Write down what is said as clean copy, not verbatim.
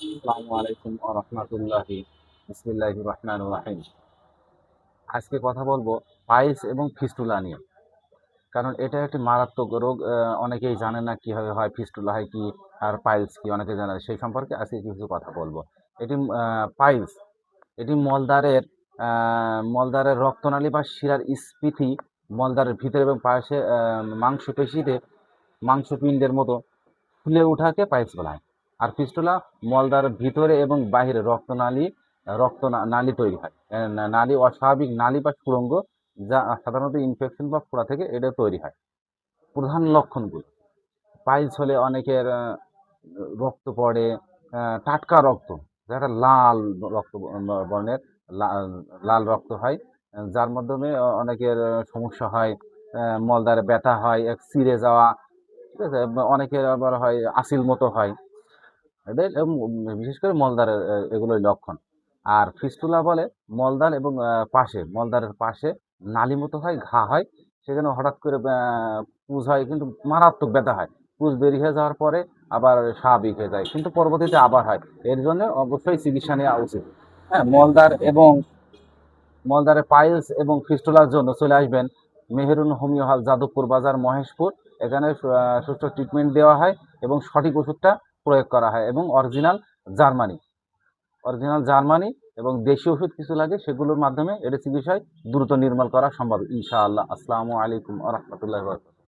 আসসালামু আলাইকুম ওয়া রাহমাতুল্লাহি বিসমিল্লাহির রহমানির রহিম। আজকে কথা বলবো পাইলস এবং ফিস্টুলা নিয়ে। কারণ এটা একটি মারাত্মক রোগ। অনেকেই জানে না কিভাবে হয়, ফিস্টুলা হয় কি আর পাইলস কি অনেকে জানে না। সেই সম্পর্কে আজকে কিছু কথা বলবো। এটি পাইলস, এটি মলদ্বারের রক্তনালী বা শিরার স্ফীতি মলদ্বারের ভিতরে এবং পাশে মাংসপেশিতে মাংসপিণ্ডের মতো ফুলে ওঠাকে পাইলস বলা হয়। আর ফিস্টুলা মলদ্বারের ভিতরে এবং বাহিরে নালী তৈরি হয়। নালী অস্বাভাবিক নালী বা সুড়ঙ্গ, যা সাধারণত ইনফেকশন বা ফোড়া থেকে এটা তৈরি হয়। প্রধান লক্ষণগুলো: পাইলস হলে অনেকের রক্ত পড়ে, টাটকা রক্ত, যেটা লাল রক্ত বর্ণের, লাল রক্ত হয়, যার মাধ্যমে অনেকের সমস্যা হয়, মলদ্বারে ব্যথা হয়, ছিঁড়ে যাওয়া, ঠিক আছে? অনেকের আবার হয় আসিল মতো হয়। এদের বিশেষ করে মলদ্বারের এগুলোই লক্ষণ। আর ফিস্টুলা বলে মলদ্বার এবং মলদ্বারের পাশে নালী মতো হয়, ঘা হয়, সেখানে হঠাৎ করে পুজ হয়, কিন্তু মারাত্মক ব্যথা হয়। পুজ বেরিয়ে হয়ে যাওয়ার পরে আবার স্বাভাবিক হয়ে যায়, কিন্তু পরবর্তীতে আবার হয়। এর জন্য অবশ্যই চিকিৎসা নেওয়া উচিত। হ্যাঁ, মলদ্বারে পাইলস এবং ফিস্টুলার জন্য চলে আসবেন মেহেরুন হোমিও হল, যাদবপুর বাজার, মহেশপুর। এখানে সুষ্ঠু ট্রিটমেন্ট দেওয়া হয় এবং সঠিক ওষুধটা প্রয়োগ করা হয়, এবং জার্মানি জার্মানি এবং দেশি ওষুধ কিছু লাগে, সেগুলোর মাধ্যমে এটা চিকিৎসায় দ্রুত নির্মূল করা সম্ভব ইনশাআল্লাহ। আসসালামু আলাইকুম ওয়া রাহমাতুল্লাহি ওয়া বারাকাতুহু।